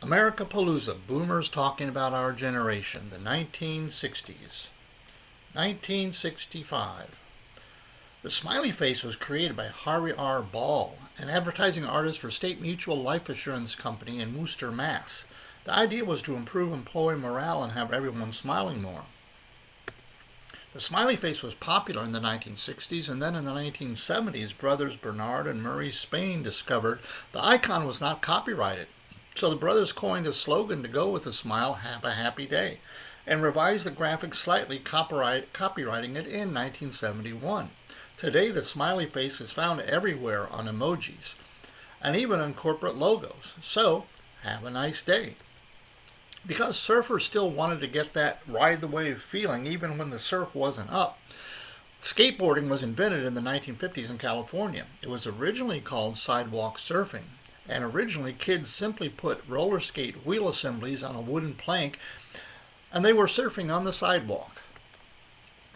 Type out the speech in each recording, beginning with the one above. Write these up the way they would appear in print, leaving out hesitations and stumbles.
Americapalooza Boomers Talking about our generation, the 1960s. 1965. The smiley face was created by Harvey R. Ball, an advertising artist for State Mutual Life Assurance Company in Worcester, Mass. The idea was to improve employee morale and have everyone smiling more. The smiley face was popular in the 1960s, and then in the 1970s, brothers Bernard and Murray Spain discovered the icon was not copyrighted. So the brothers coined a slogan to go with the smile, "Have a happy day," and revised the graphic slightly, copywriting it in 1971. Today, the smiley face is found everywhere on emojis and even on corporate logos. So, have a nice day. Because surfers still wanted to get that ride the wave feeling even when the surf wasn't up, skateboarding was invented in the 1950s in California. It was originally called sidewalk surfing, and originally kids simply put roller skate wheel assemblies on a wooden plank and they were surfing on the sidewalk.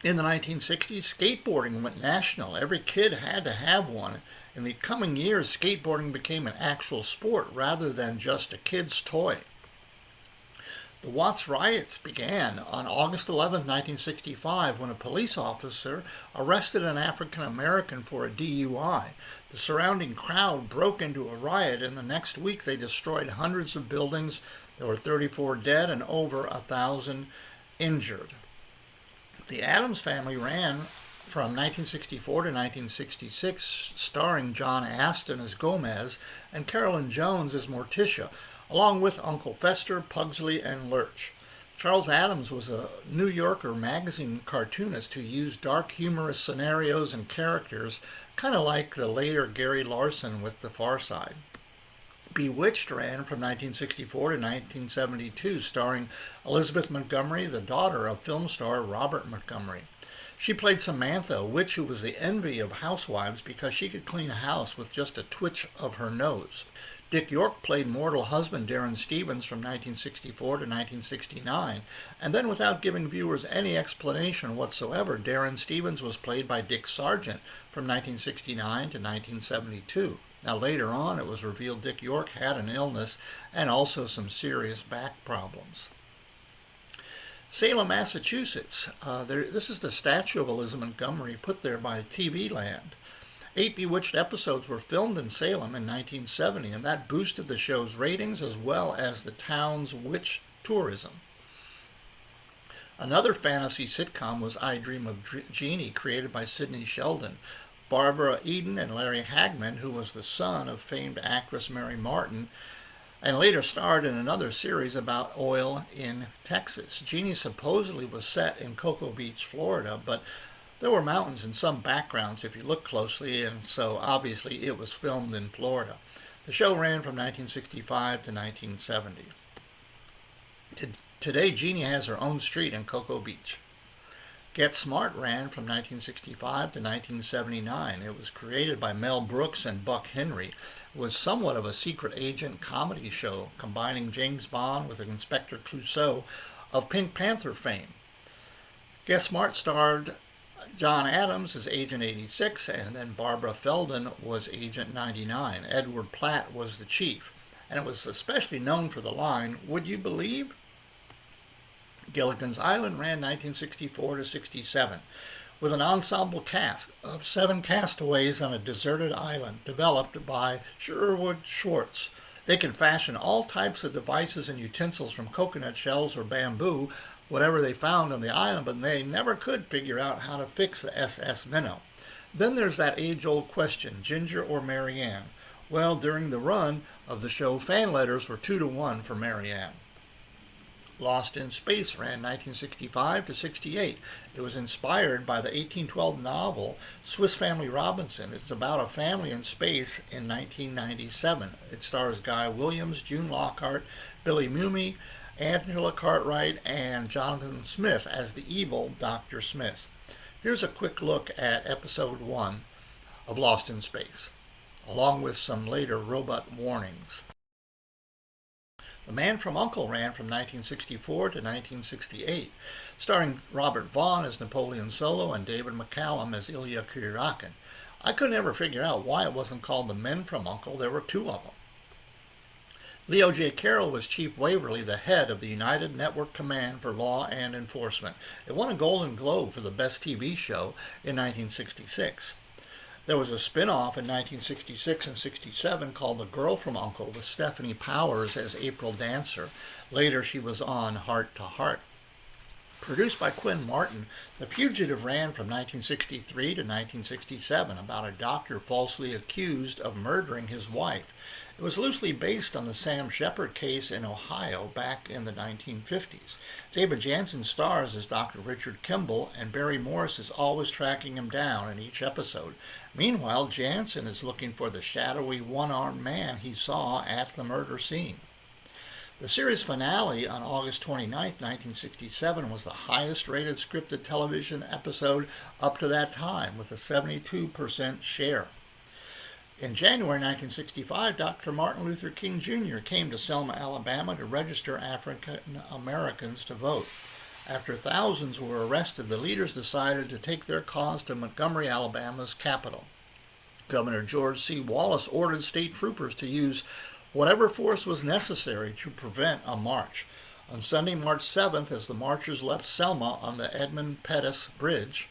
In the 1960s, skateboarding went national. Every kid had to have one. In the coming years, skateboarding became an actual sport rather than just a kid's toy. The Watts riots began on August 11, 1965, when a police officer arrested an African American for a DUI. The surrounding crowd broke into a riot, and the next week they destroyed hundreds of buildings. There were 34 dead and over 1,000 injured. The Addams Family ran from 1964 to 1966, starring John Astin as Gomez and Carolyn Jones as Morticia, along with Uncle Fester, Pugsley, and Lurch. Charles Addams was a New Yorker magazine cartoonist who used dark, humorous scenarios and characters, kind of like the later Gary Larson with The Far Side. Bewitched ran from 1964 to 1972, starring Elizabeth Montgomery, the daughter of film star Robert Montgomery. She played Samantha, a witch who was the envy of housewives because she could clean a house with just a twitch of her nose. Dick York played mortal husband Darren Stevens from 1964 to 1969, and then without giving viewers any explanation whatsoever, Darren Stevens was played by Dick Sargent from 1969 to 1972. Now later on it was revealed Dick York had an illness and also some serious back problems. Salem, Massachusetts. This is the statue of Elizabeth Montgomery put there by TV Land. 8 Bewitched episodes were filmed in Salem in 1970, and that boosted the show's ratings as well as the town's witch tourism. Another fantasy sitcom was I Dream of Jeannie, created by Sidney Sheldon. Barbara Eden and Larry Hagman, who was the son of famed actress Mary Martin, and later starred in another series about oil in Texas. Jeannie supposedly was set in Cocoa Beach, Florida, but there were mountains in some backgrounds if you look closely, and so obviously it was filmed in Florida. The show ran from 1965 to 1970. Today, Jeannie has her own street in Cocoa Beach. Get Smart ran from 1965 to 1979. It was created by Mel Brooks and Buck Henry. It was somewhat of a secret agent comedy show, combining James Bond with Inspector Clouseau of Pink Panther fame. Get Smart starred John Adams as Agent 86, and then Barbara Feldon was Agent 99. Edward Platt was the chief, and it was especially known for the line, "Would you believe?" Gilligan's Island ran 1964 to 67, with an ensemble cast of 7 castaways on a deserted island developed by Sherwood Schwartz. They could fashion all types of devices and utensils from coconut shells or bamboo, whatever they found on the island, but they never could figure out how to fix the SS Minnow. Then there's that age-old question, Ginger or Mary Ann? Well, during the run of the show, fan letters were 2-1 for Mary Ann. Lost in Space ran 1965 to 68. It was inspired by the 1812 novel Swiss Family Robinson. It's about a family in space in 1997. It stars Guy Williams, June Lockhart, Billy Mumy, Angela Cartwright, and Jonathan Smith as the evil Dr. Smith. Here's a quick look at episode 1 of Lost in Space, along with some later robot warnings. The Man from U.N.C.L.E. ran from 1964 to 1968, starring Robert Vaughn as Napoleon Solo and David McCallum as Ilya Kuryakin. I could never figure out why it wasn't called The Men from U.N.C.L.E. There were 2 of them. Leo J. Carroll was Chief Waverly, the head of the United Network Command for Law and Enforcement. It won a Golden Globe for the Best TV Show in 1966. There was a spin-off in 1966 and 67 called The Girl from U.N.C.L.E. with Stephanie Powers as April Dancer. Later she was on Heart to Heart. Produced by Quinn Martin, The Fugitive ran from 1963 to 1967 about a doctor falsely accused of murdering his wife. It was loosely based on the Sam Shepard case in Ohio back in the 1950s. David Jansen stars as Dr. Richard Kimball, and Barry Morris is always tracking him down in each episode. Meanwhile, Jansen is looking for the shadowy one-armed man he saw at the murder scene. The series finale on August 29, 1967 was the highest-rated scripted television episode up to that time, with a 72% share. In January 1965, Dr. Martin Luther King Jr. came to Selma, Alabama to register African Americans to vote. After thousands were arrested, the leaders decided to take their cause to Montgomery, Alabama's capital. Governor George C. Wallace ordered state troopers to use whatever force was necessary to prevent a march. On Sunday, March 7th, as the marchers left Selma on the Edmund Pettus Bridge,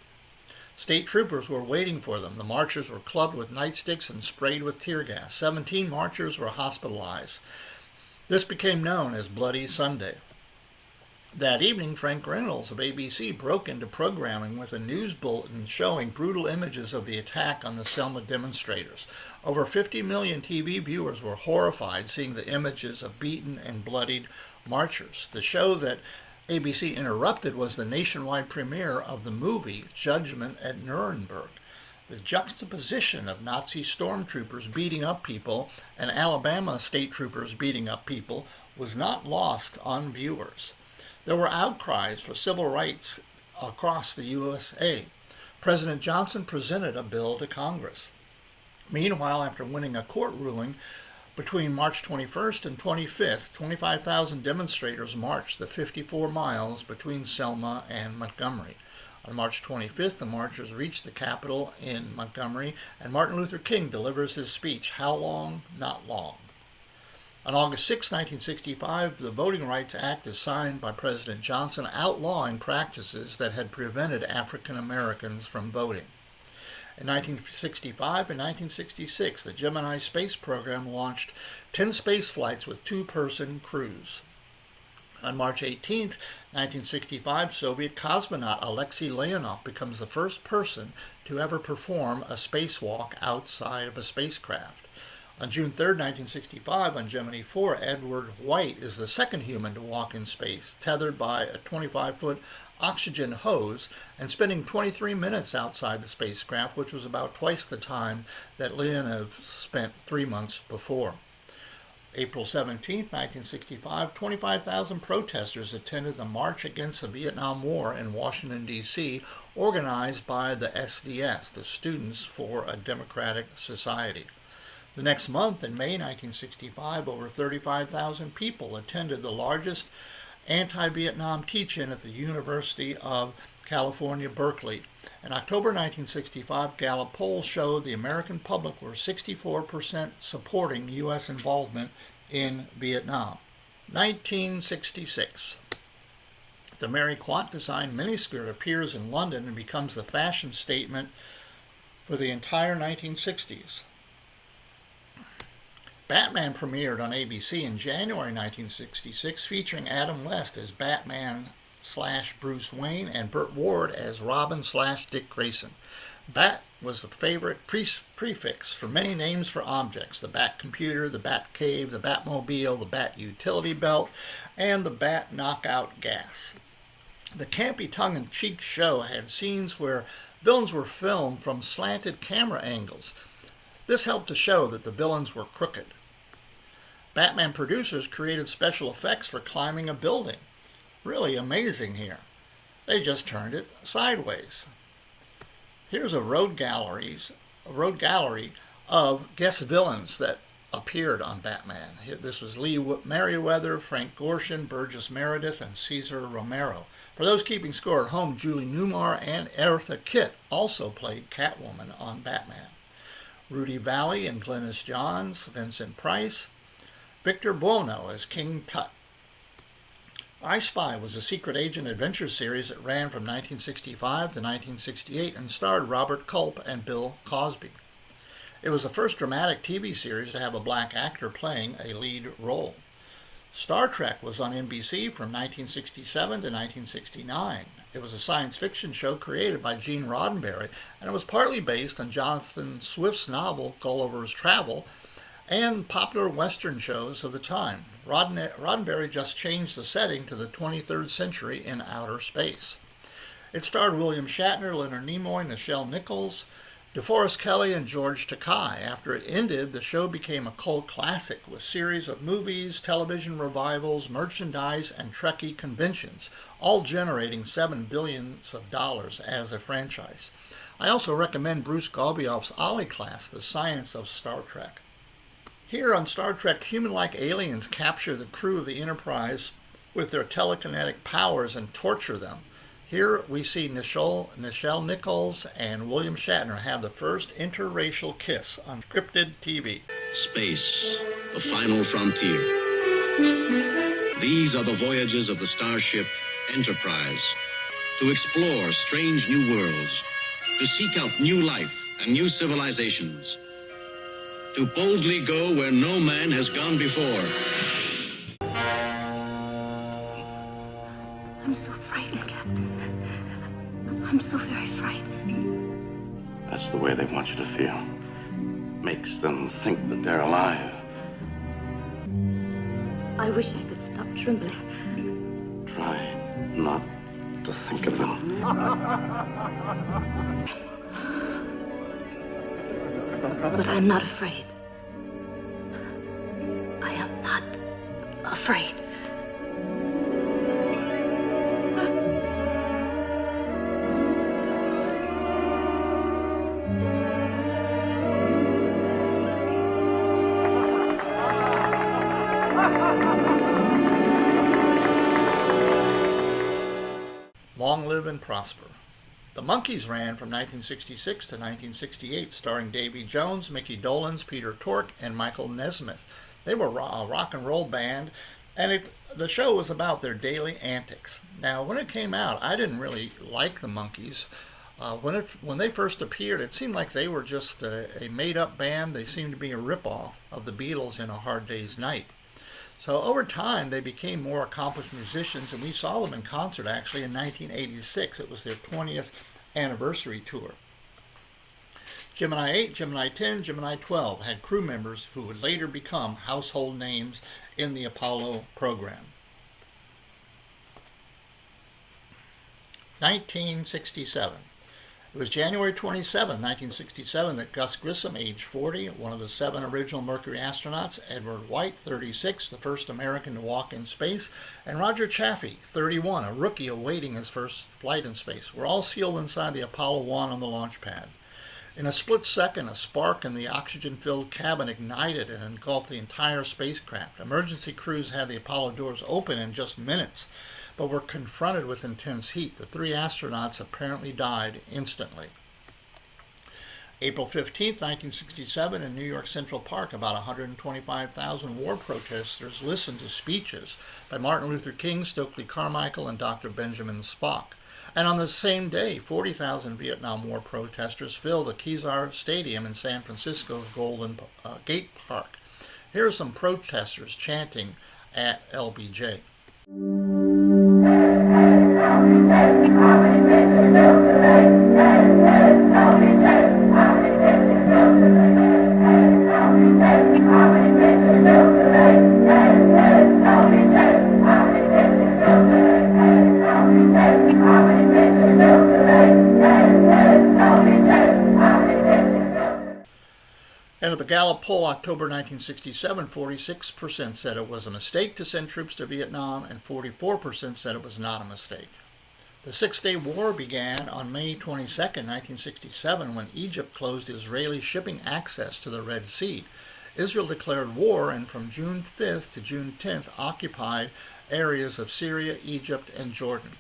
state troopers were waiting for them. The marchers were clubbed with nightsticks and sprayed with tear gas. 17 marchers were hospitalized. This became known as Bloody Sunday. That evening, Frank Reynolds of ABC broke into programming with a news bulletin showing brutal images of the attack on the Selma demonstrators. Over 50 million TV viewers were horrified seeing the images of beaten and bloodied marchers. The show that ABC interrupted was the nationwide premiere of the movie Judgment at Nuremberg. The juxtaposition of Nazi stormtroopers beating up people and Alabama state troopers beating up people was not lost on viewers. There were outcries for civil rights across the USA. President Johnson presented a bill to Congress. Meanwhile, after winning a court ruling, between March 21st and 25th, 25,000 demonstrators marched the 54 miles between Selma and Montgomery. On March 25th, the marchers reached the Capitol in Montgomery, and Martin Luther King delivers his speech, "How long? Not long." On August 6, 1965, the Voting Rights Act is signed by President Johnson, outlawing practices that had prevented African Americans from voting. In 1965 and 1966, the Gemini space program launched 10 space flights with two-person crews. On March 18, 1965, Soviet cosmonaut Alexei Leonov becomes the first person to ever perform a spacewalk outside of a spacecraft. On June 3, 1965, on Gemini 4, Edward White is the second human to walk in space, tethered by a 25-foot oxygen hose and spending 23 minutes outside the spacecraft, which was about twice the time that Leonov spent 3 months before. April 17, 1965, 25,000 protesters attended the March Against the Vietnam War in Washington, D.C., organized by the SDS, the Students for a Democratic Society. The next month, in May 1965, over 35,000 people attended the largest anti-Vietnam teach-in at the University of California, Berkeley. In October 1965, Gallup polls showed the American public were 64% supporting U.S. involvement in Vietnam. 1966. The Mary Quant designed miniskirt appears in London and becomes the fashion statement for the entire 1960s. Batman premiered on ABC in January 1966, featuring Adam West as Batman/Bruce Wayne and Burt Ward as Robin/Dick Grayson. Bat was the favorite prefix for many names for objects: the Bat Computer, the Bat Cave, the Batmobile, the Bat Utility Belt, and the Bat Knockout Gas. The campy tongue-in-cheek show had scenes where villains were filmed from slanted camera angles. This helped to show that the villains were crooked. Batman producers created special effects for climbing a building. Really amazing here. They just turned it sideways. Here's a road gallery of guest villains that appeared on Batman. This was Lee Merriweather, Frank Gorshin, Burgess Meredith, and Cesar Romero. For those keeping score at home, Julie Newmar and Eartha Kitt also played Catwoman on Batman. Rudy Valley and Glynis Johns, Vincent Price, Victor Buono as King Tut. I Spy was a secret agent adventure series that ran from 1965 to 1968 and starred Robert Culp and Bill Cosby. It was the first dramatic TV series to have a black actor playing a lead role. Star Trek was on NBC from 1967 to 1969. It was a science fiction show created by Gene Roddenberry, and it was partly based on Jonathan Swift's novel Gulliver's Travel and popular Western shows of the time. Roddenberry just changed the setting to the 23rd century in outer space. It starred William Shatner, Leonard Nimoy, Nichelle Nichols, DeForest Kelley, and George Takei. After it ended, the show became a cult classic with series of movies, television revivals, merchandise, and Trekkie conventions, all generating $7 billion as a franchise. I also recommend Bruce Gobioff's Ollie class, The Science of Star Trek. Here on Star Trek, human-like aliens capture the crew of the Enterprise with their telekinetic powers and torture them. Here we see Nichelle Nichols and William Shatner have the first interracial kiss on scripted TV. Space, the final frontier. These are the voyages of the starship Enterprise, to explore strange new worlds, to seek out new life and new civilizations, to boldly go where no man has gone before. I'm so frightened, Captain. I'm so very frightened. That's the way they want you to feel. Makes them think that they're alive. I wish I could stop trembling. Try not to think of them. But I'm not afraid. I am not afraid. Long live and prosper. The Monkees ran from 1966 to 1968, starring Davy Jones, Mickey Dolenz, Peter Tork, and Michael Nesmith. They were a rock and roll band, and the show was about their daily antics. Now, when it came out, I didn't really like the Monkees. When they first appeared, it seemed like they were just a made-up band. They seemed to be a ripoff of the Beatles in A Hard Day's Night. So over time, they became more accomplished musicians, and we saw them in concert actually in 1986. It was their 20th anniversary tour. Gemini 8, Gemini 10, Gemini 12 had crew members who would later become household names in the Apollo program. 1967. It was January 27, 1967, that Gus Grissom, age 40, one of the 7 original Mercury astronauts, Edward White, 36, the first American to walk in space, and Roger Chaffee, 31, a rookie awaiting his first flight in space, were all sealed inside the Apollo 1 on the launch pad. In a split second, a spark in the oxygen-filled cabin ignited and engulfed the entire spacecraft. Emergency crews had the Apollo doors open in just minutes, but were confronted with intense heat. The 3 astronauts apparently died instantly. April 15, 1967, in New York Central Park, about 125,000 war protesters listened to speeches by Martin Luther King, Stokely Carmichael, and Dr. Benjamin Spock. And on the same day, 40,000 Vietnam War protesters filled the Kezar Stadium in San Francisco's Golden Gate Park. Here are some protesters chanting at LBJ. And at the Gallup poll, October 1967, 46% said it was a mistake to send troops to Vietnam, and 44% said it was not a mistake. The Six-Day War began on May 22, 1967, when Egypt closed Israeli shipping access to the Red Sea. Israel declared war and from June 5th to June 10th occupied areas of Syria, Egypt, and Jordan.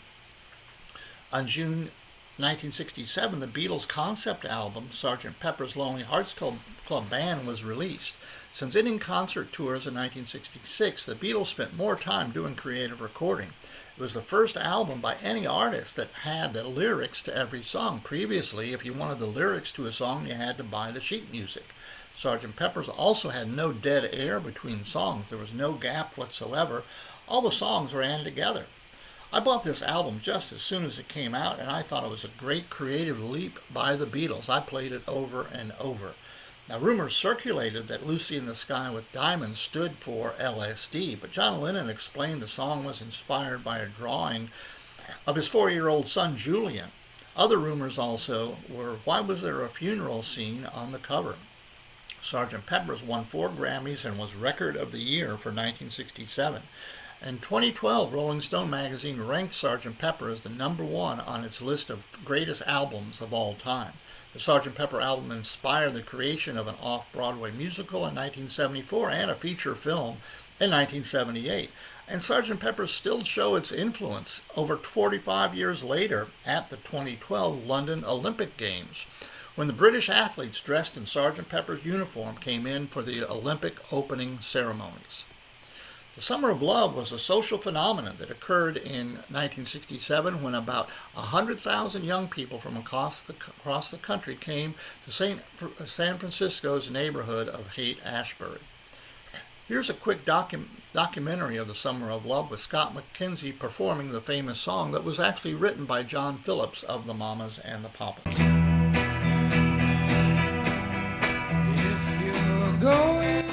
On June 1967, the Beatles' concept album, Sgt. Pepper's Lonely Hearts Club Band, was released. Since ending concert tours in 1966, the Beatles spent more time doing creative recording. It was the first album by any artist that had the lyrics to every song. Previously, if you wanted the lyrics to a song, you had to buy the sheet music. Sgt. Pepper's also had no dead air between songs. There was no gap whatsoever. All the songs ran together. I bought this album just as soon as it came out, and I thought it was a great creative leap by the Beatles. I played it over and over. Now, rumors circulated that Lucy in the Sky with Diamonds stood for LSD, but John Lennon explained the song was inspired by a drawing of his 4-year-old son Julian. Other rumors also were, why was there a funeral scene on the cover? Sgt. Pepper's won 4 Grammys and was Record of the Year for 1967. In 2012, Rolling Stone magazine ranked Sgt. Pepper as the #1 on its list of greatest albums of all time. The Sgt. Pepper album inspired the creation of an off-Broadway musical in 1974 and a feature film in 1978. And Sgt. Pepper still shows its influence over 45 years later at the 2012 London Olympic Games, when the British athletes dressed in Sgt. Pepper's uniform came in for the Olympic opening ceremonies. The Summer of Love was a social phenomenon that occurred in 1967 when about 100,000 young people from across the country came to San Francisco's neighborhood of Haight-Ashbury. Here's a quick documentary of the Summer of Love with Scott McKenzie performing the famous song that was actually written by John Phillips of the Mamas and the Papas.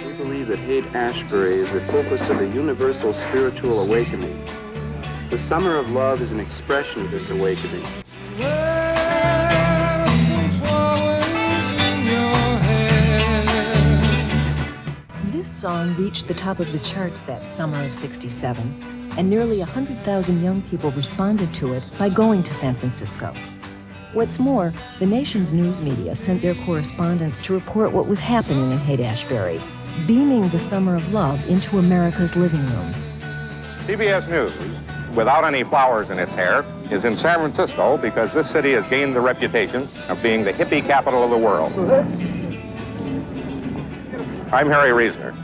We believe that Haight-Ashbury is the focus of a universal spiritual awakening. The Summer of Love is an expression of this awakening. This song reached the top of the charts that summer of '67, and nearly 100,000 young people responded to it by going to San Francisco. What's more, the nation's news media sent their correspondents to report what was happening in Haight-Ashbury, beaming the Summer of Love into America's living rooms. CBS News, without any flowers in its hair, is in San Francisco because this city has gained the reputation of being the hippie capital of the world. I'm Harry Reasoner.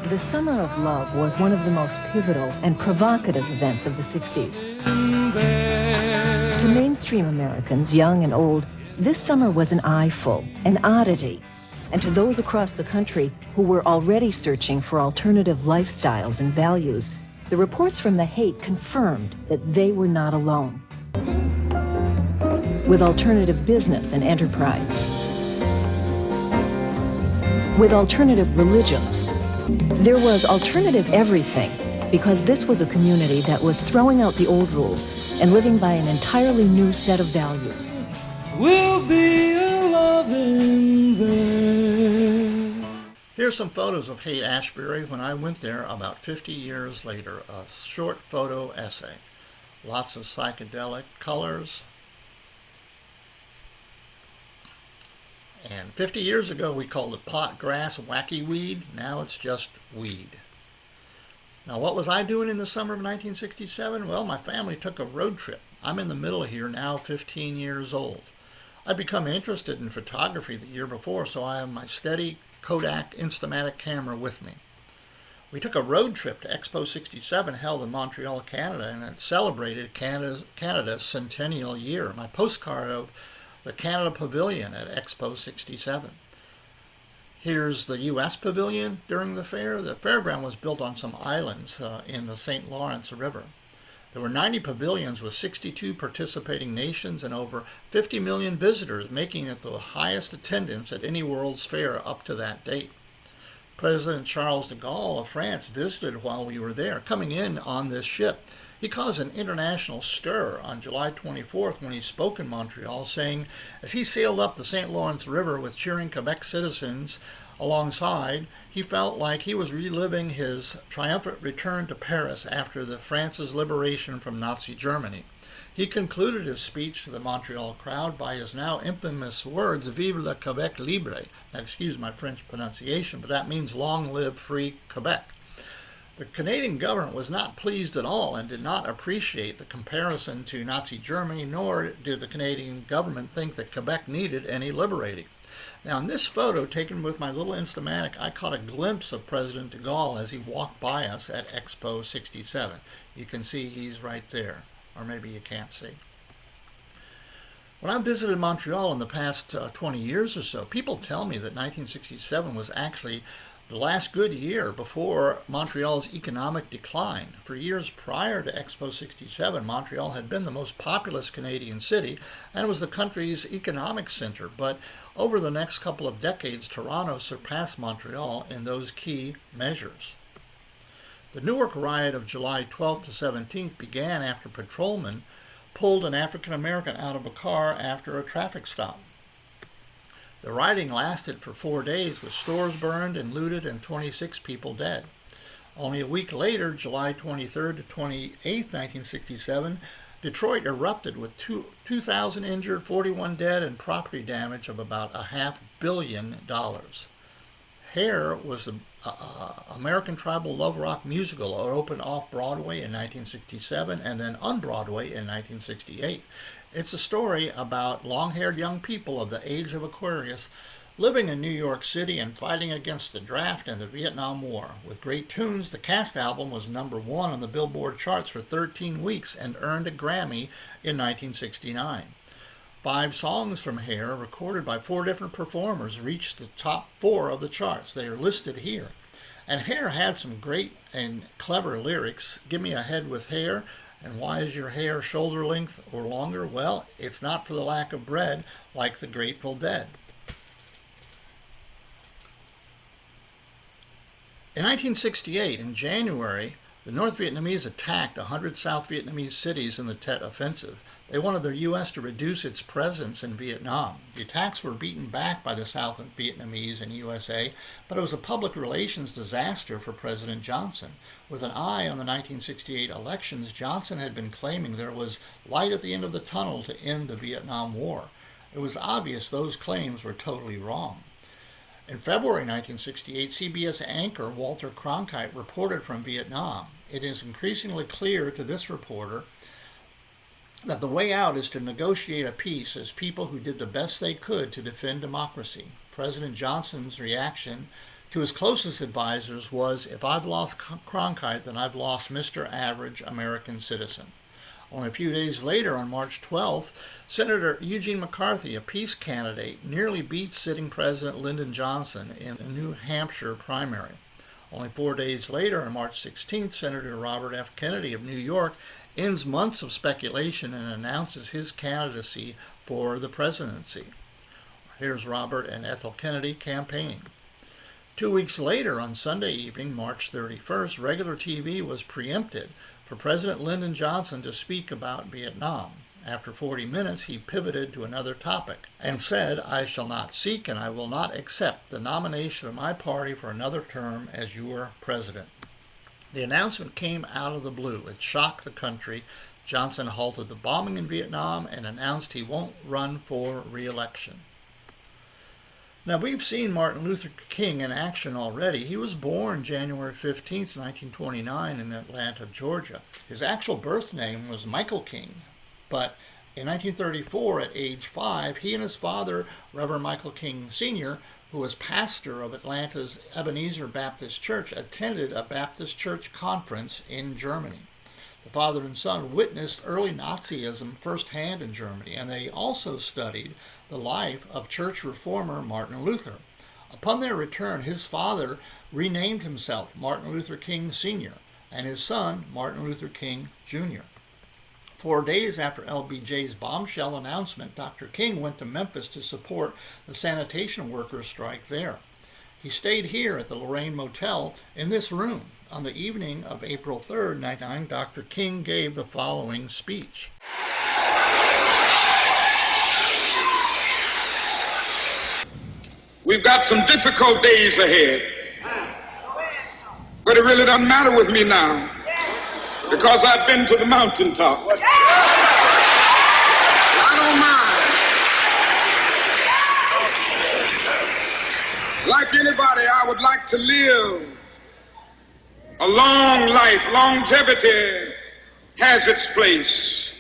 The Summer of Love was one of the most pivotal and provocative events of the '60s. To mainstream Americans, young and old, this summer was an eyeful, an oddity. And to those across the country who were already searching for alternative lifestyles and values, the reports from the Haight confirmed that they were not alone. With alternative business and enterprise, with alternative religions, there was alternative everything, because this was a community that was throwing out the old rules and living by an entirely new set of values. We'll be a loving there. Here's some photos of Haight-Ashbury when I went there about 50 years later, a short photo essay. Lots of psychedelic colors. And 50 years ago we called it pot, grass, wacky weed. Now it's just weed. Now, what was I doing in the summer of 1967? Well, my family took a road trip. I'm in the middle here now, 15 years old. I'd become interested in photography the year before, so I have my steady Kodak Instamatic camera with me. We took a road trip to Expo 67 held in Montreal, Canada, and it celebrated Canada's centennial year. My postcard of the Canada Pavilion at Expo 67. Here's the U.S. Pavilion during the fair. The fairground was built on some islands in the St. Lawrence River. There were 90 pavilions with 62 participating nations and over 50 million visitors, making it the highest attendance at any World's Fair up to that date. President Charles de Gaulle of France visited while we were there, coming in on this ship. He caused an international stir on July 24th when he spoke in Montreal, saying, as he sailed up the St. Lawrence River with cheering Quebec citizens alongside, he felt like he was reliving his triumphant return to Paris after France's liberation from Nazi Germany. He concluded his speech to the Montreal crowd by his now infamous words, Vive le Québec libre. Now, excuse my French pronunciation, but that means long live free Quebec. The Canadian government was not pleased at all and did not appreciate the comparison to Nazi Germany, nor did the Canadian government think that Quebec needed any liberating. Now, in this photo taken with my little Instamatic, I caught a glimpse of President de Gaulle as he walked by us at Expo 67. You can see he's right there, or maybe you can't see. When I visited Montreal in the past 20 years or so, people tell me that 1967 was actually the last good year before Montreal's economic decline. For years prior to Expo 67, Montreal had been the most populous Canadian city and was the country's economic center. But over the next couple of decades, Toronto surpassed Montreal in those key measures. The Newark riot of July 12th to 17th began after patrolmen pulled an African American out of a car after a traffic stop. The rioting lasted for 4 days, with stores burned and looted and 26 people dead. Only a week later, July 23rd to 28th, 1967, Detroit erupted with 2,000 injured, 41 dead, and property damage of about $500 million. Hair was the American tribal love rock musical. It opened off-Broadway in 1967 and then on Broadway in 1968. It's a story about long-haired young people of the age of Aquarius living in New York City and fighting against the draft and the Vietnam War. With great tunes, the cast album was #1 on the Billboard charts for 13 weeks and earned a Grammy in 1969. 5 songs from Hair, recorded by 4 different performers, reached the top 4 of the charts. They are listed here. And Hair had some great and clever lyrics. Give me a head with hair. And why is your hair shoulder length or longer? Well, it's not for the lack of bread, like the Grateful Dead. In 1968, in January, the North Vietnamese attacked 100 South Vietnamese cities in the Tet Offensive. They wanted the U.S. to reduce its presence in Vietnam. The attacks were beaten back by the South Vietnamese and USA, but it was a public relations disaster for President Johnson. With an eye on the 1968 elections, Johnson had been claiming there was light at the end of the tunnel to end the Vietnam War. It was obvious those claims were totally wrong. In February 1968, CBS anchor Walter Cronkite reported from Vietnam. It is increasingly clear to this reporter that the way out is to negotiate a peace as people who did the best they could to defend democracy. President Johnson's reaction to his closest advisors was, if I've lost Cronkite, then I've lost Mr. Average American Citizen. Only a few days later, on March 12th, Senator Eugene McCarthy, a peace candidate, nearly beat sitting President Lyndon Johnson in a New Hampshire primary. Only 4 days later, on March 16th, Senator Robert F. Kennedy of New York ends months of speculation and announces his candidacy for the presidency. Here's Robert and Ethel Kennedy campaigning. 2 weeks later, on Sunday evening, March 31st, regular TV was preempted for President Lyndon Johnson to speak about Vietnam. After 40 minutes, he pivoted to another topic and said, I shall not seek and I will not accept the nomination of my party for another term as your president. The announcement came out of the blue. It shocked the country. Johnson halted the bombing in Vietnam and announced he won't run for re-election. Now, we've seen Martin Luther King in action already. He was born January 15, 1929 in Atlanta, Georgia. His actual birth name was Michael King, but in 1934, at age 5, he and his father, Reverend Michael King Sr., who was pastor of Atlanta's Ebenezer Baptist Church, attended a Baptist church conference in Germany. The father and son witnessed early Nazism firsthand in Germany, and they also studied the life of church reformer Martin Luther. Upon their return, his father renamed himself Martin Luther King Sr., and his son Martin Luther King Jr. 4 days after LBJ's bombshell announcement, Dr. King went to Memphis to support the sanitation workers' strike there. He stayed here at the Lorraine Motel in this room. On the evening of April 3rd, 1999, Dr. King gave the following speech. We've got some difficult days ahead, but it really doesn't matter with me now because I've been to the mountaintop. I don't mind. Like anybody, I would like to live a long life. Longevity has its place,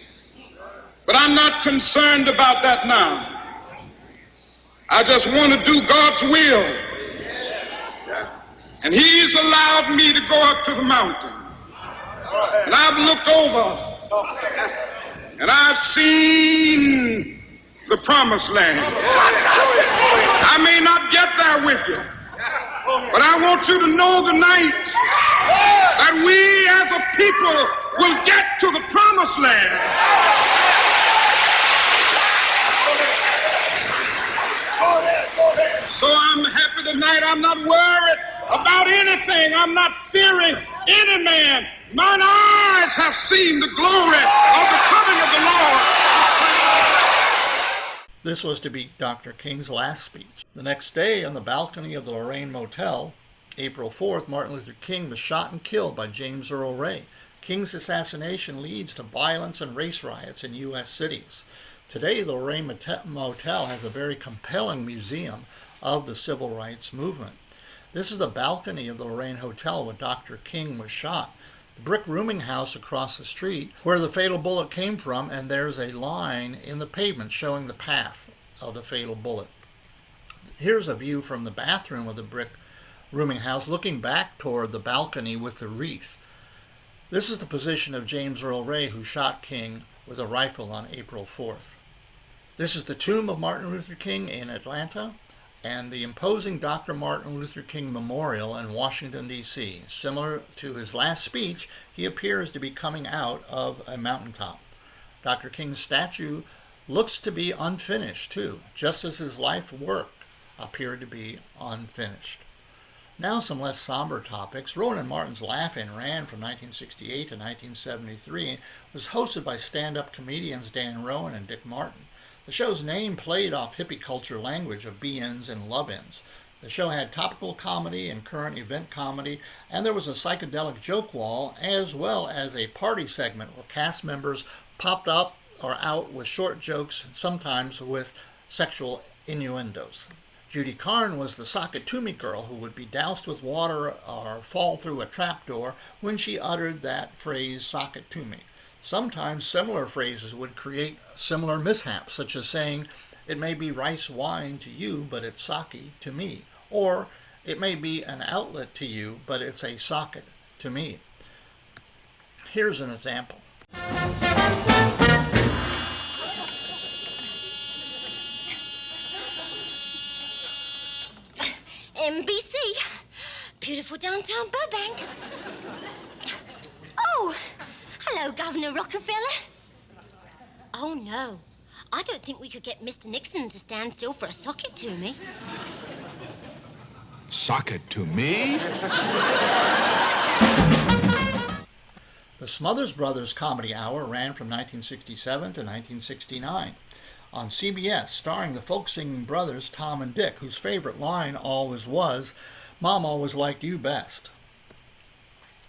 but I'm not concerned about that now. I just want to do God's will. And he's allowed me to go up to the mountain. And I've looked over and I've seen the promised land. I may not get there with you, but I want you to know tonight that we as a people will get to the promised land. So I'm happy tonight. I'm not worried about anything. I'm not fearing any man. Mine eyes have seen the glory of the coming of the Lord. This was to be Dr. King's last speech. The next day, on the balcony of the Lorraine Motel, April 4th, Martin Luther King was shot and killed by James Earl Ray. King's assassination leads to violence and race riots in U.S. cities. Today, the Lorraine Motel has a very compelling museum of the civil rights movement. This is the balcony of the Lorraine Hotel where Dr. King was shot. The brick rooming house across the street where the fatal bullet came from, and there's a line in the pavement showing the path of the fatal bullet. Here's a view from the bathroom of the brick rooming house looking back toward the balcony with the wreath. This is the position of James Earl Ray, who shot King with a rifle on April 4th. This is the tomb of Martin Luther King in Atlanta, and the imposing Dr. Martin Luther King Memorial in Washington, D.C. Similar to his last speech, he appears to be coming out of a mountaintop. Dr. King's statue looks to be unfinished, too, just as his life work appeared to be unfinished. Now some less somber topics. Rowan & Martin's Laugh-In ran from 1968 to 1973 and was hosted by stand-up comedians Dan Rowan and Dick Martin. The show's name played off hippie culture language of be-ins and love-ins. The show had topical comedy and current event comedy, and there was a psychedelic joke wall, as well as a party segment where cast members popped up or out with short jokes, sometimes with sexual innuendos. Judy Carn was the Sakatumi girl who would be doused with water or fall through a trapdoor when she uttered that phrase, Sakatumi. Sometimes similar phrases would create similar mishaps, such as saying, "It may be rice wine to you, but it's sake to me," or "It may be an outlet to you, but it's a socket to me." Here's an example. NBC, beautiful downtown Burbank. Oh, hello, Governor Rockefeller. Oh, no, I don't think we could get Mr. Nixon to stand still for a socket to me. Socket to me? The Smothers Brothers Comedy Hour ran from 1967 to 1969. On CBS, starring the folk-singing brothers Tom and Dick, whose favorite line always was, "Mom always liked you best."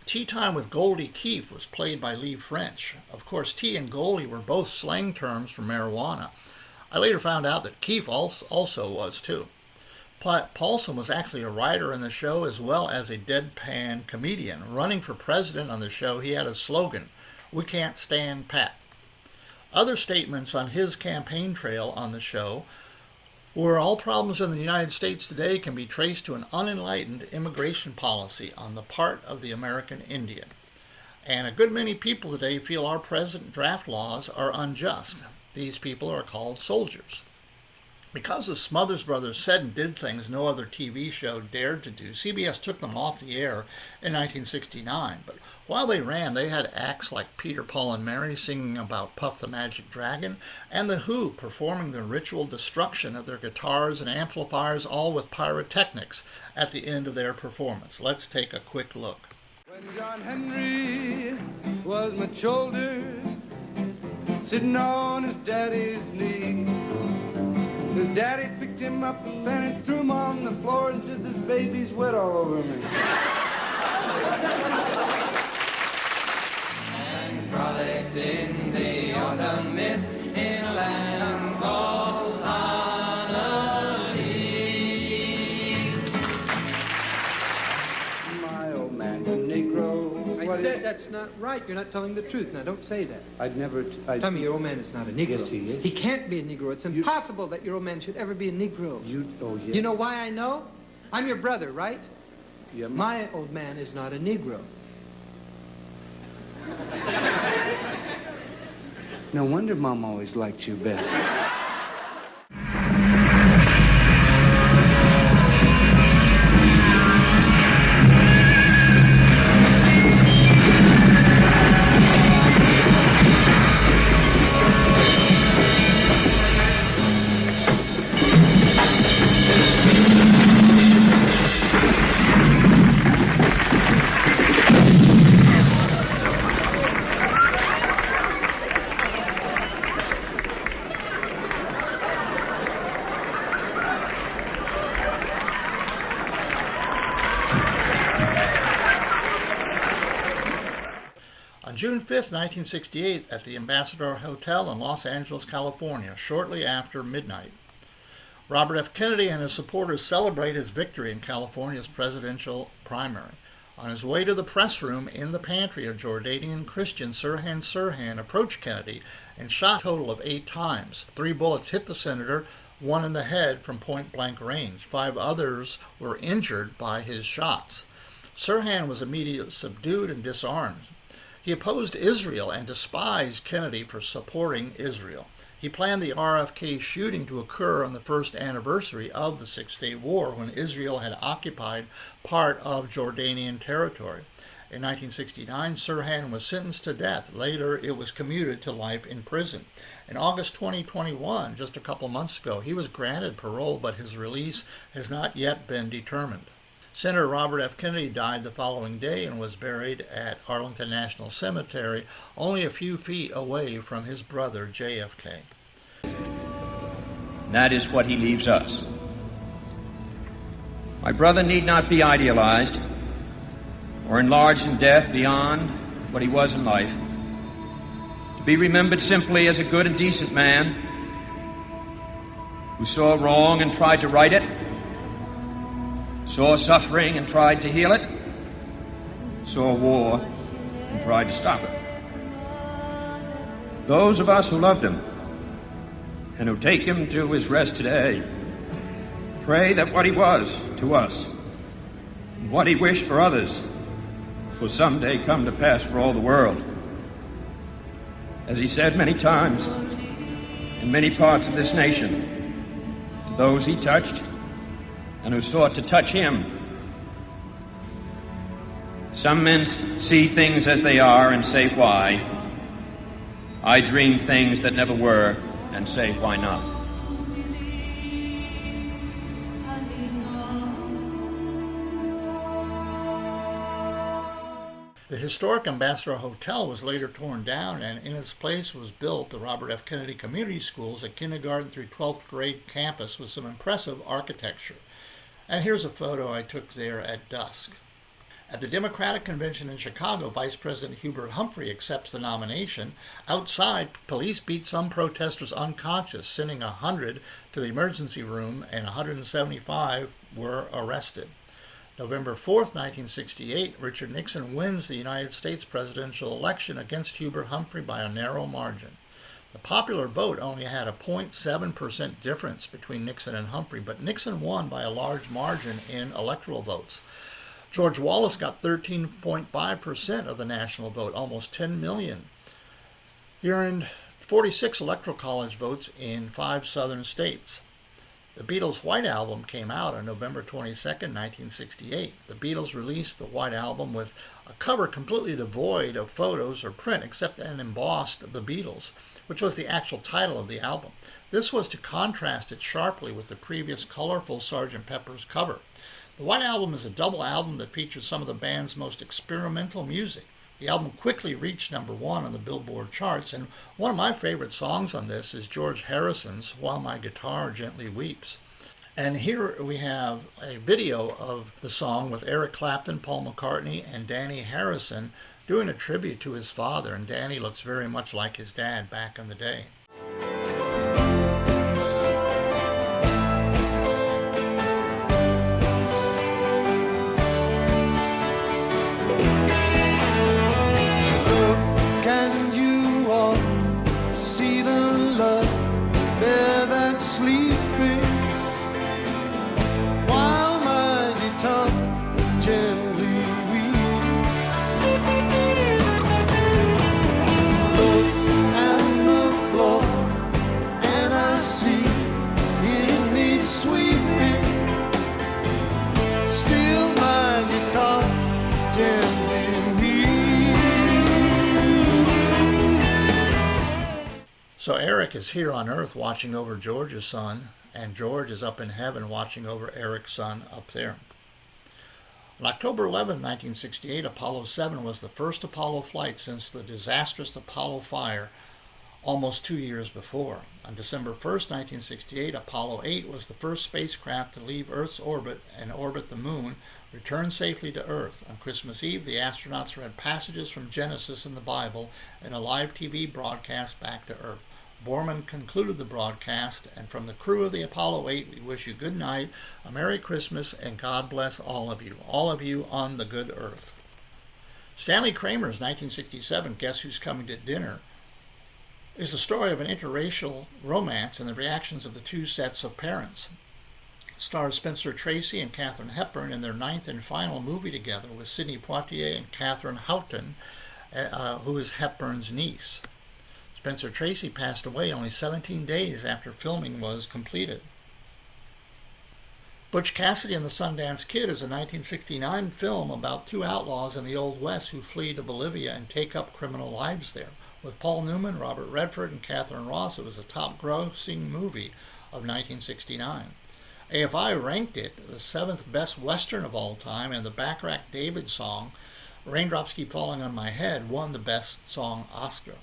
Tea Time with Goldie Keefe was played by Lee French. Of course, tea and Goldie were both slang terms for marijuana. I later found out that Keefe also was too. Paulson was actually a writer in the show as well as a deadpan comedian. Running for president on the show, he had a slogan, "We can't stand Pat." Other statements on his campaign trail on the show were, "All problems in the United States today can be traced to an unenlightened immigration policy on the part of the American Indian." And a good many people today feel our present draft laws are unjust. These people are called soldiers. Because the Smothers Brothers said and did things no other TV show dared to do, CBS took them off the air in 1969. But while they ran, they had acts like Peter, Paul, and Mary singing about Puff the Magic Dragon, and The Who performing the ritual destruction of their guitars and amplifiers, all with pyrotechnics at the end of their performance. Let's take a quick look. When John Henry was much older, sitting on his daddy's knee, his daddy picked him up and he threw him on the floor and said, "This baby's wet all over me." And frolicked in the autumn mist in a land called Honolulu. My old man's a Negro. said that's not right. You're not telling the truth. Now, don't say that. I'd never... Tell me your old man is not a Negro. Yes, he is. He can't be a Negro. It's impossible that your old man should ever be a Negro. Oh, yeah. You know why I know? I'm your brother, right? Yeah, My old man is not a Negro. No wonder Mom always liked you best. On June 5th, 1968, at the Ambassador Hotel in Los Angeles, California, shortly after midnight, Robert F. Kennedy and his supporters celebrate his victory in California's presidential primary. On his way to the press room in the pantry, a Jordanian Christian, Sirhan Sirhan, approached Kennedy and shot a total of 8 times. 3 bullets hit the senator, 1 in the head from point-blank range. 5 others were injured by his shots. Sirhan was immediately subdued and disarmed. He opposed Israel and despised Kennedy for supporting Israel. He planned the RFK shooting to occur on the first anniversary of the Six-Day War, when Israel had occupied part of Jordanian territory. In 1969, Sirhan was sentenced to death. Later, it was commuted to life in prison. In August 2021, just a couple months ago, he was granted parole, but his release has not yet been determined. Senator Robert F. Kennedy died the following day and was buried at Arlington National Cemetery, only a few feet away from his brother, JFK. That is what he leaves us. My brother need not be idealized or enlarged in death beyond what he was in life. To be remembered simply as a good and decent man who saw wrong and tried to right it, saw suffering and tried to heal it, saw war and tried to stop it. Those of us who loved him and who take him to his rest today pray that what he was to us and what he wished for others will someday come to pass for all the world. As he said many times in many parts of this nation, to those he touched and who sought to touch him. Some men see things as they are and say, why? I dream things that never were and say, why not? The historic Ambassador Hotel was later torn down, and in its place was built the Robert F. Kennedy Community Schools, a kindergarten through 12th grade campus with some impressive architecture. And here's a photo I took there at dusk. At the Democratic Convention in Chicago, Vice President Hubert Humphrey accepts the nomination. Outside, police beat some protesters unconscious, sending 100 to the emergency room, and 175 were arrested. November 4th, 1968, Richard Nixon wins the United States presidential election against Hubert Humphrey by a narrow margin. The popular vote only had a 0.7% difference between Nixon and Humphrey, but Nixon won by a large margin in electoral votes. George Wallace got 13.5% of the national vote, almost 10 million. He earned 46 electoral college votes in 5 southern states. The Beatles' White Album came out on November 22, 1968. The Beatles released the White Album with a cover completely devoid of photos or print, except an embossed of the Beatles, which was the actual title of the album. This was to contrast it sharply with the previous colorful Sgt. Pepper's cover. The White Album is a double album that features some of the band's most experimental music. The album quickly reached number 1 on the Billboard charts, and one of my favorite songs on this is George Harrison's While My Guitar Gently Weeps. And here we have a video of the song with Eric Clapton, Paul McCartney, and Danny Harrison doing a tribute to his father, and Danny looks very much like his dad back in the day. So Eric is here on Earth watching over George's son, and George is up in heaven watching over Eric's son up there. On October 11, 1968, Apollo 7 was the first Apollo flight since the disastrous Apollo fire almost 2 years before. On December 1st, 1968, Apollo 8 was the first spacecraft to leave Earth's orbit and orbit the moon, return safely to Earth. On Christmas Eve, the astronauts read passages from Genesis in the Bible in a live TV broadcast back to Earth. Borman concluded the broadcast, and from the crew of the Apollo 8, we wish you good night, a Merry Christmas, and God bless all of you on the good Earth. Stanley Kramer's 1967 Guess Who's Coming to Dinner is the story of an interracial romance and the reactions of the two sets of parents. It stars Spencer Tracy and Katharine Hepburn in their ninth and final movie together with Sidney Poitier and Catherine Houghton, who is Hepburn's niece. Spencer Tracy passed away only 17 days after filming was completed. Butch Cassidy and the Sundance Kid is a 1969 film about two outlaws in the Old West who flee to Bolivia and take up criminal lives there. With Paul Newman, Robert Redford, and Catherine Ross, it was the top-grossing movie of 1969. AFI ranked it the 7th best Western of all time, and the Bacharach David song, Raindrops Keep Falling on My Head, won the Best Song Oscar.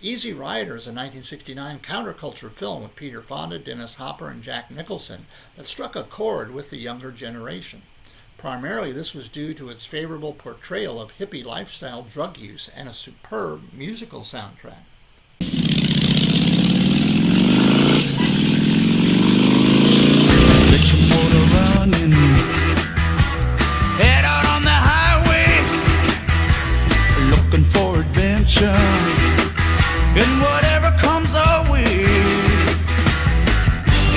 Easy Rider is a 1969 counterculture film with Peter Fonda, Dennis Hopper, and Jack Nicholson that struck a chord with the younger generation. Primarily, this was due to its favorable portrayal of hippie lifestyle drug use and a superb musical soundtrack. Get your motor running. Head out on the highway, looking for adventure, and whatever comes our way.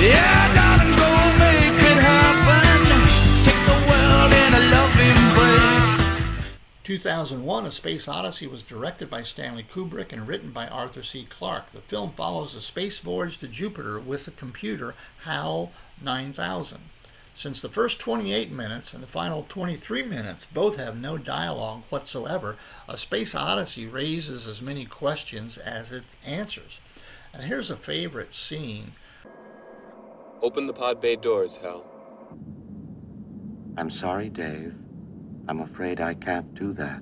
Yeah, darling, go make it happen. Take the world in a loving embrace. 2001, A Space Odyssey was directed by Stanley Kubrick and written by Arthur C. Clarke. The film follows a space voyage to Jupiter with the computer HAL 9000. Since the first 28 minutes and the final 23 minutes both have no dialogue whatsoever, A Space Odyssey raises as many questions as it answers. And here's a favorite scene. Open the pod bay doors, Hal. I'm sorry, Dave. I'm afraid I can't do that.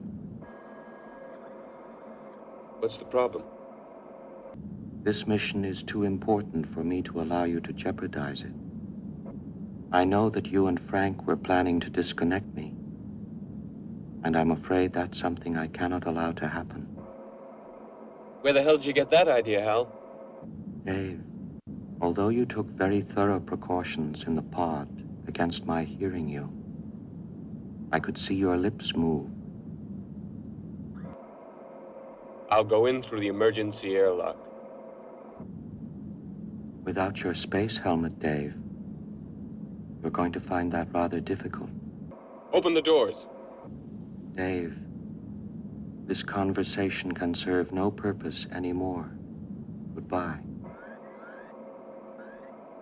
What's the problem? This mission is too important for me to allow you to jeopardize it. I know that you and Frank were planning to disconnect me, and I'm afraid that's something I cannot allow to happen. Where the hell did you get that idea, Hal? Dave, although you took very thorough precautions in the pod against my hearing you, I could see your lips move. I'll go in through the emergency airlock. Without your space helmet, Dave, you're going to find that rather difficult. Open the doors. Dave, this conversation can serve no purpose anymore. Goodbye.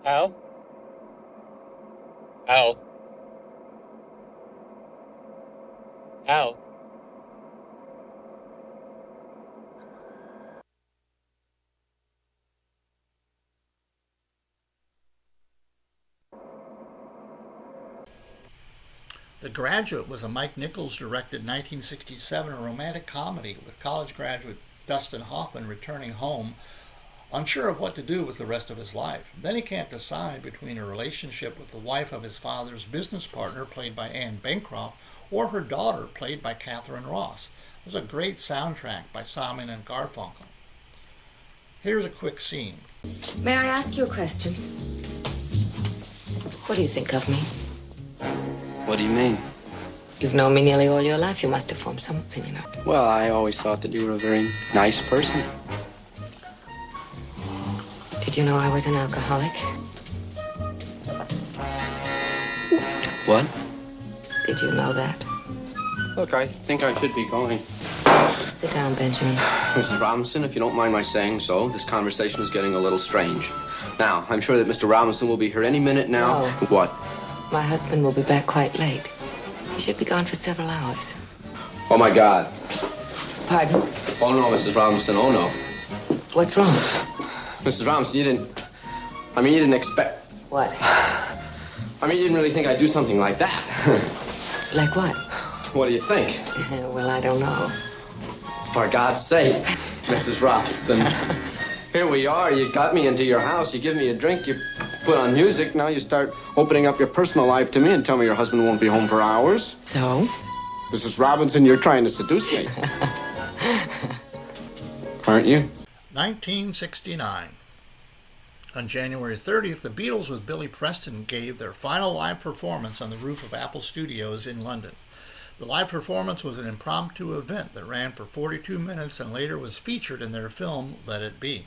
Hal? Hal? Hal? The Graduate was a Mike Nichols-directed 1967 romantic comedy with college graduate Dustin Hoffman returning home, unsure of what to do with the rest of his life. Then he can't decide between a relationship with the wife of his father's business partner, played by Anne Bancroft, or her daughter, played by Catherine Ross. It was a great soundtrack by Simon and Garfunkel. Here's a quick scene. May I ask you a question? What do you think of me? What do you mean? You've known me nearly all your life. You must have formed some opinion of me. Well, I always thought that you were a very nice person. Did you know I was an alcoholic? What? Did you know that? Look, I think I should be going. Sit down, Benjamin. Mrs. Robinson, if you don't mind my saying so, this conversation is getting a little strange. Now, I'm sure that Mr. Robinson will be here any minute now. No. What? My husband will be back quite late. He should be gone for several hours. Oh, my God. Pardon? Oh, no, Mrs. Robinson, oh, no. What's wrong? Mrs. Robinson, you didn't expect... What? You didn't really think I'd do something like that. Like what? What do you think? Well, I don't know. For God's sake, Mrs. Robinson. Here we are. You got me into your house. You give me a drink. You put on music. Now you start opening up your personal life to me and tell me your husband won't be home for hours. So? Mrs. Robinson, you're trying to seduce me. Aren't you? 1969. On January 30th, the Beatles with Billy Preston gave their final live performance on the roof of Apple Studios in London. The live performance was an impromptu event that ran for 42 minutes and later was featured in their film Let It Be.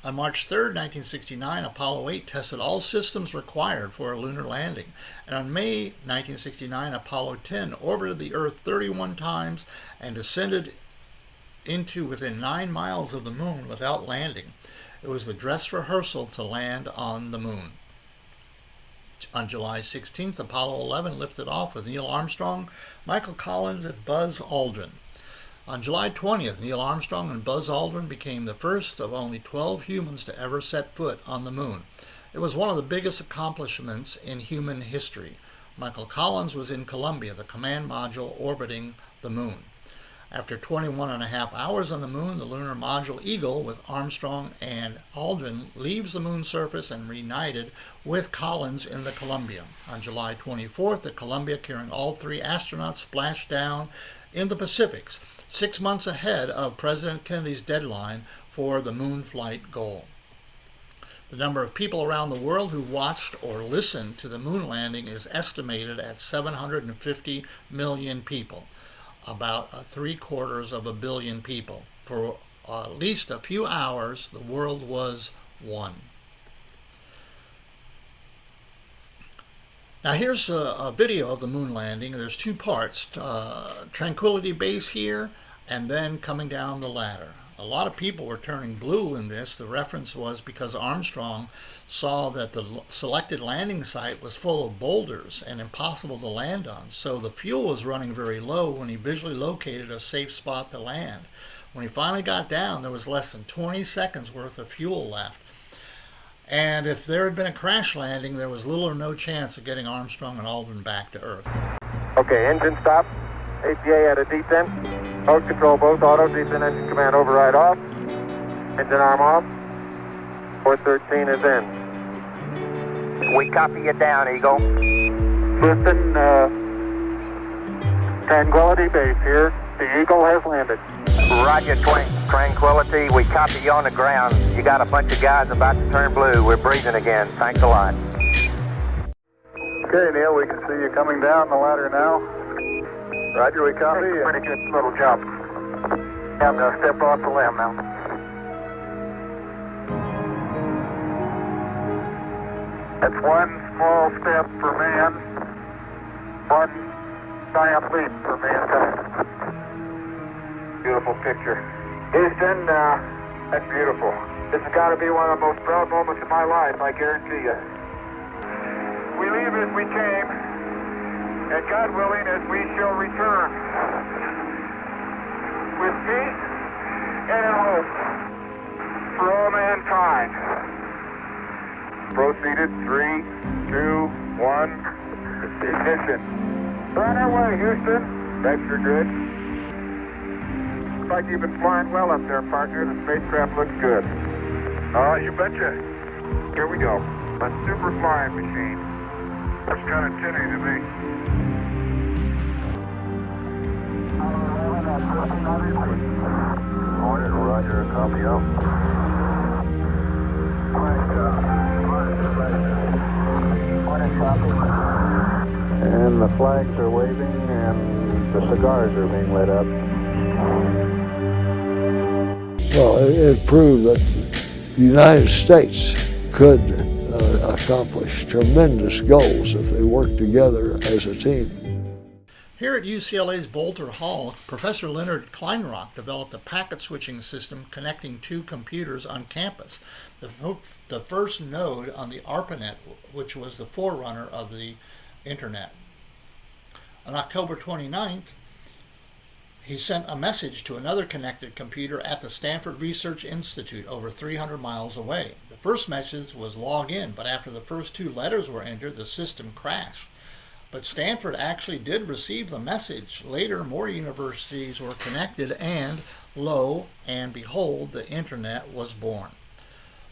On March 3rd, 1969, Apollo 8 tested all systems required for a lunar landing, and on May 1969, Apollo 10 orbited the Earth 31 times and descended into within 9 miles of the moon without landing. It was the dress rehearsal to land on the moon. On July 16th, Apollo 11 lifted off with Neil Armstrong, Michael Collins, and Buzz Aldrin. On July 20th, Neil Armstrong and Buzz Aldrin became the first of only 12 humans to ever set foot on the moon. It was one of the biggest accomplishments in human history. Michael Collins was in Columbia, the command module orbiting the moon. After 21 and a half hours on the moon, the lunar module Eagle with Armstrong and Aldrin leaves the moon surface and reunited with Collins in the Columbia. On July 24th, the Columbia, carrying all 3 astronauts, splashed down in the Pacific, 6 months ahead of President Kennedy's deadline for the moon flight goal. The number of people around the world who watched or listened to the moon landing is estimated at 750 million people. About 750 million people. For at least a few hours, the world was one. Now here's a video of the moon landing. There's 2 parts, Tranquility Base here, and then coming down the ladder. A lot of people were turning blue in this. The reference was because Armstrong saw that the selected landing site was full of boulders and impossible to land on. So the fuel was running very low when he visually located a safe spot to land. When he finally got down, there was less than 20 seconds worth of fuel left. And if there had been a crash landing, there was little or no chance of getting Armstrong and Aldrin back to Earth. Okay, engine stop. ATA at a descent. Mode control both auto. Descent engine command override off. Engine arm off. 413 is in. We copy you down, Eagle. Listen, Tranquility Base here. The Eagle has landed. Roger, Tranquility. We copy you on the ground. You got a bunch of guys about to turn blue. We're breathing again. Thanks a lot. Okay, Neil, we can see you coming down the ladder now. Roger, we copy. Pretty good little jump. I'm going to step off the limb now. That's one small step for man, one giant leap for mankind. Beautiful picture. Houston, that's beautiful. This has got to be one of the most proud moments of my life, I guarantee you. We leave as we came, and God willing, as we shall return, with peace and hope for all mankind. Proceeded, 3, 2, 1, ignition. We're on our way, Houston. That's your good. Looks like you've been flying well up there, partner. The spacecraft looks good. You betcha. Here we go. A super flying machine. Looks kind of tinny to me. Morning, Roger, copy out. And the flags are waving and the cigars are being lit up. Well, it proved that the United States could accomplish tremendous goals if they worked together as a team. Here at UCLA's Boulter Hall, Professor Leonard Kleinrock developed a packet switching system connecting 2 computers on campus, the first node on the ARPANET, which was the forerunner of the Internet. On October 29th, He sent a message to another connected computer at the Stanford Research Institute over 300 miles away. The first message was log in, but after the first 2 letters were entered, the system crashed. But Stanford actually did receive the message. Later, more universities were connected, and lo and behold, the internet was born.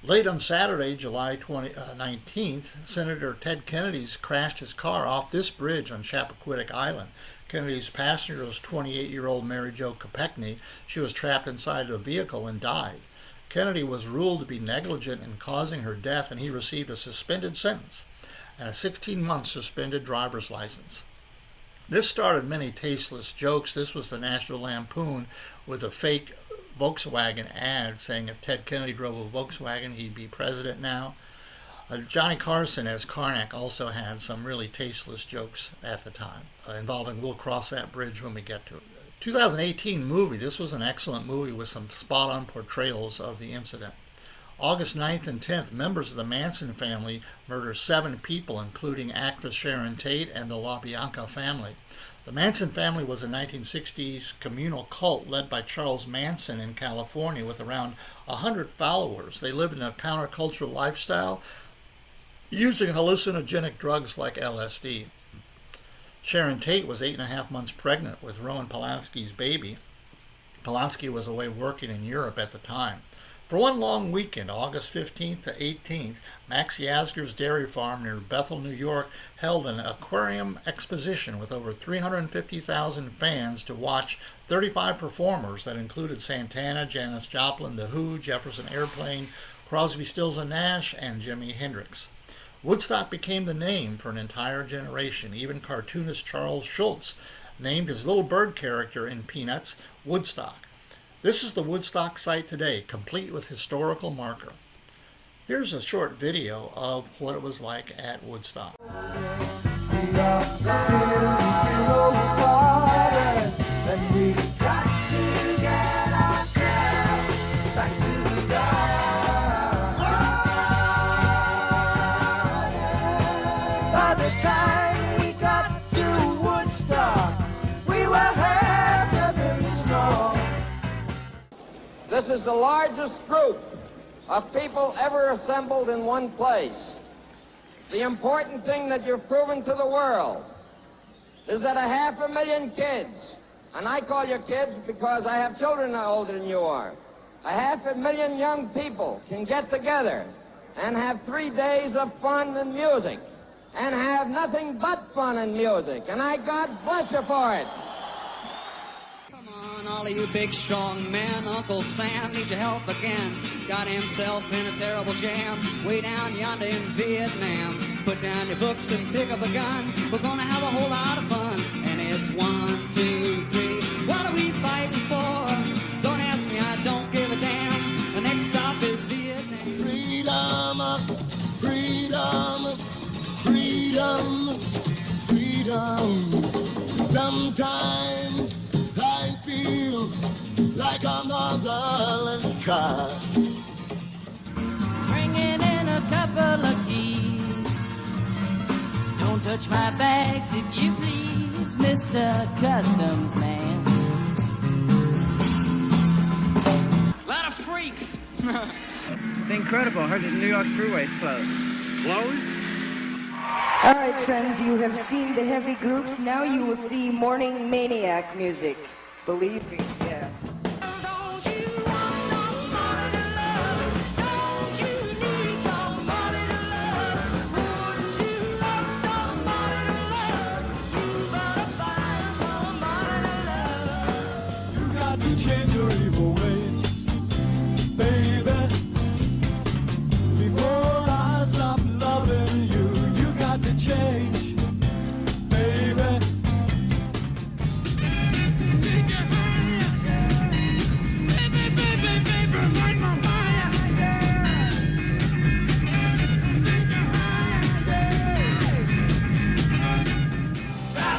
Late on Saturday, July 19th, Senator Ted Kennedy crashed his car off this bridge on Chappaquiddick Island. Kennedy's passenger was 28-year-old Mary Jo Kopechne. She was trapped inside the vehicle and died. Kennedy was ruled to be negligent in causing her death, and he received a suspended sentence and a 16-month suspended driver's license. This started many tasteless jokes. This was the National Lampoon with a fake Volkswagen ad saying if Ted Kennedy drove a Volkswagen, he'd be president now. Johnny Carson as Karnak also had some really tasteless jokes at the time involving we'll cross that bridge when we get to it. 2018 movie. This was an excellent movie with some spot-on portrayals of the incident. August 9th and 10th, members of the Manson family murder 7 people, including actress Sharon Tate and the LaBianca family. The Manson family was a 1960s communal cult led by Charles Manson in California with around 100 followers. They lived in a countercultural lifestyle, using hallucinogenic drugs like LSD. Sharon Tate was 8.5 months pregnant with Roman Polanski's baby. Polanski was away working in Europe at the time. For one long weekend, August 15th to 18th, Max Yasgur's dairy farm near Bethel, New York, held an aquarium exposition with over 350,000 fans to watch 35 performers that included Santana, Janis Joplin, The Who, Jefferson Airplane, Crosby, Stills and Nash, and Jimi Hendrix. Woodstock became the name for an entire generation. Even cartoonist Charles Schulz named his little bird character in Peanuts Woodstock. This is the Woodstock site today, complete with historical marker. Here's a short video of what it was like at Woodstock. This is the largest group of people ever assembled in one place. The important thing that you've proven to the world is that 500,000 kids, and I call you kids because I have children older than you are, 500,000 young people can get together and have 3 days of fun and music, and have nothing but fun and music, and I God bless you for it. All of you big strong men, Uncle Sam needs your help again. Got himself in a terrible jam way down yonder in Vietnam. Put down your books and pick up a gun. We're gonna have a whole lot of fun. And it's 1, 2, 3. What are we fighting for? Don't ask me, I don't give a damn. The next stop is Vietnam. Freedom, freedom, freedom, freedom. Sometimes I feel like a motherless child. Bringing in a couple of keys. Don't touch my bags if you please, Mr. Customs Man. A lot of freaks. It's incredible. I heard the New York thruway's closed. Closed? All right, friends, you have seen the heavy groups. Now you will see morning maniac music. Believe me, yeah. You got to change your evil ways, baby. Before I stop loving you, you got to change, baby.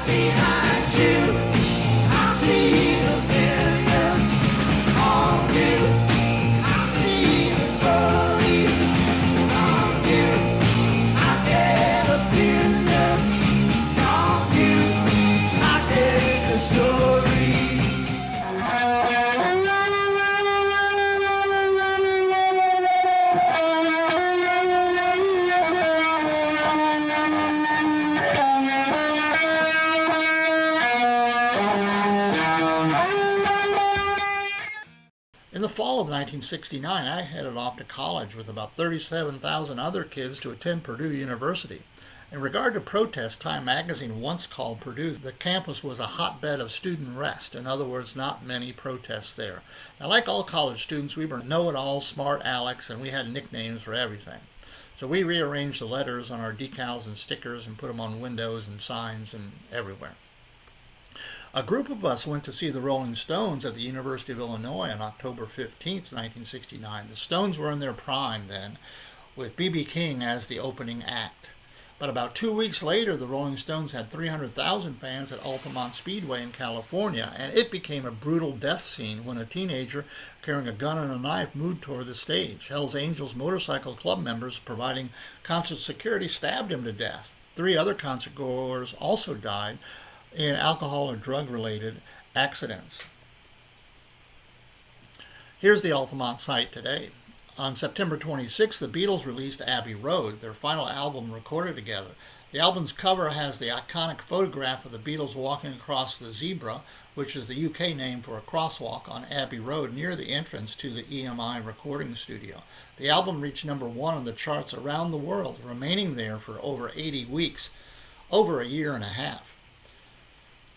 Behind you, I see the millions. All In the fall of 1969, I headed off to college with about 37,000 other kids to attend Purdue University. In regard to protest, Time magazine once called Purdue the campus was a hotbed of student rest. In other words, not many protests there. Now, like all college students, we were know-it-all, smart Alex, and we had nicknames for everything. So we rearranged the letters on our decals and stickers and put them on windows and signs and everywhere. A group of us went to see the Rolling Stones at the University of Illinois on October 15th, 1969. The Stones were in their prime then, with B.B. King as the opening act. But about 2 weeks later, the Rolling Stones had 300,000 fans at Altamont Speedway in California, and it became a brutal death scene when a teenager carrying a gun and a knife moved toward the stage. Hells Angels motorcycle club members providing concert security stabbed him to death. 3 other concert goers also died in alcohol or drug-related accidents. Here's the Altamont site today. On September 26th, the Beatles released Abbey Road, their final album recorded together. The album's cover has the iconic photograph of the Beatles walking across the zebra, which is the UK name for a crosswalk on Abbey Road near the entrance to the EMI recording studio. The album reached number 1 on the charts around the world, remaining there for over 80 weeks, over a year and a half.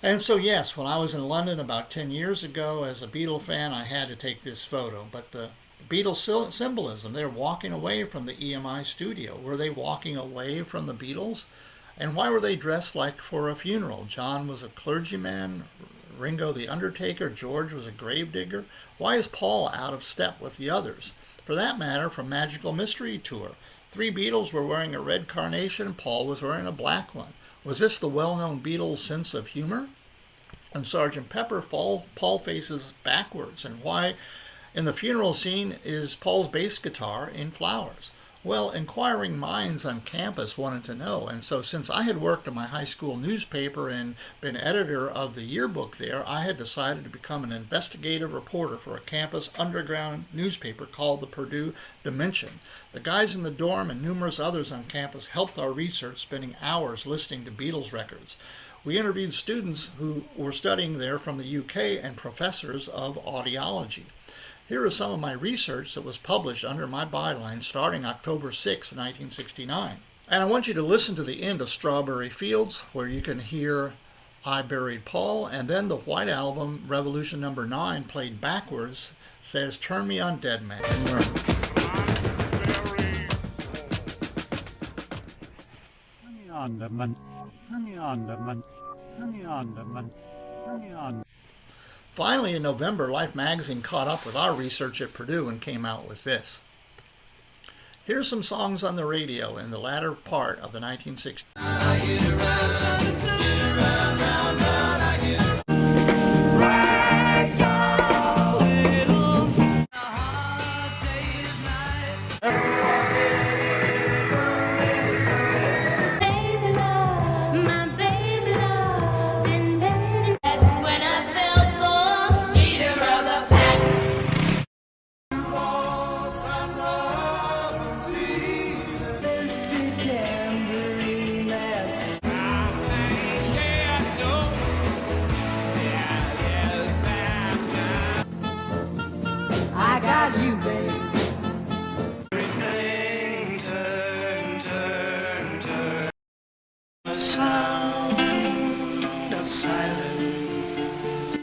And so, yes, when I was in London about 10 years ago as a Beatle fan, I had to take this photo. But the Beatles symbolism, they're walking away from the EMI studio. Were they walking away from the Beatles? And why were they dressed like for a funeral? John was a clergyman, Ringo the undertaker, George was a gravedigger. Why is Paul out of step with the others? For that matter, from Magical Mystery Tour, 3 Beatles were wearing a red carnation, Paul was wearing a black one. Was this the well-known Beatles' sense of humor? And Sgt. Pepper, Paul faces backwards. And why in the funeral scene is Paul's bass guitar in flowers? Well, inquiring minds on campus wanted to know. And so since I had worked in my high school newspaper and been editor of the yearbook there, I had decided to become an investigative reporter for a campus underground newspaper called the Purdue Dimension. The guys in the dorm and numerous others on campus helped our research, spending hours listening to Beatles records. We interviewed students who were studying there from the UK and professors of audiology. Here is some of my research that was published under my byline starting October 6, 1969. And I want you to listen to the end of Strawberry Fields, where you can hear I Buried Paul, and then the White Album, Revolution number 9, played backwards, says Turn Me On Dead Man. Finally, in November, Life magazine caught up with our research at Purdue and came out with this. Here's some songs on the radio in the latter part of the 1960s.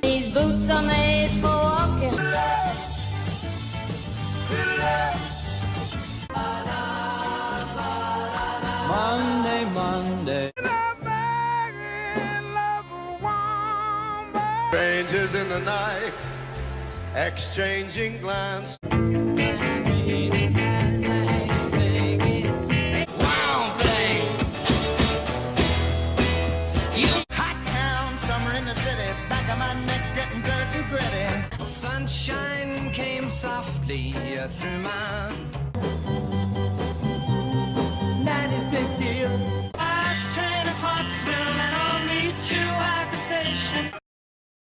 These boots are made for walking. Monday, Monday. Strangers in the night, exchanging glances. Sunshine came softly through my 96 years. Last train to Clarksville, and I'll meet you at the station.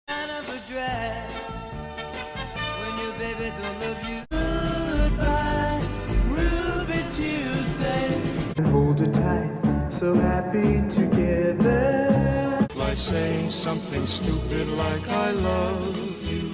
Kind of a drag when your baby don't love you. Goodbye, Ruby Tuesday. Hold her tight, so happy together. Like saying something stupid like I love you.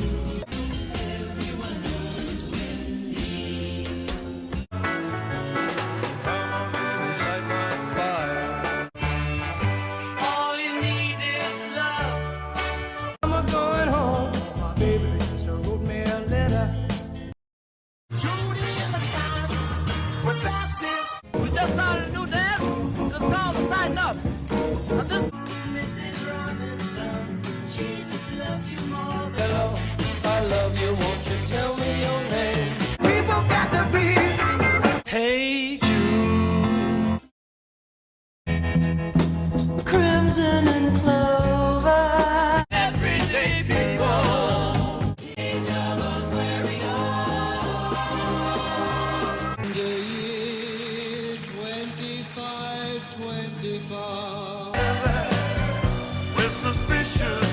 525. With suspicion.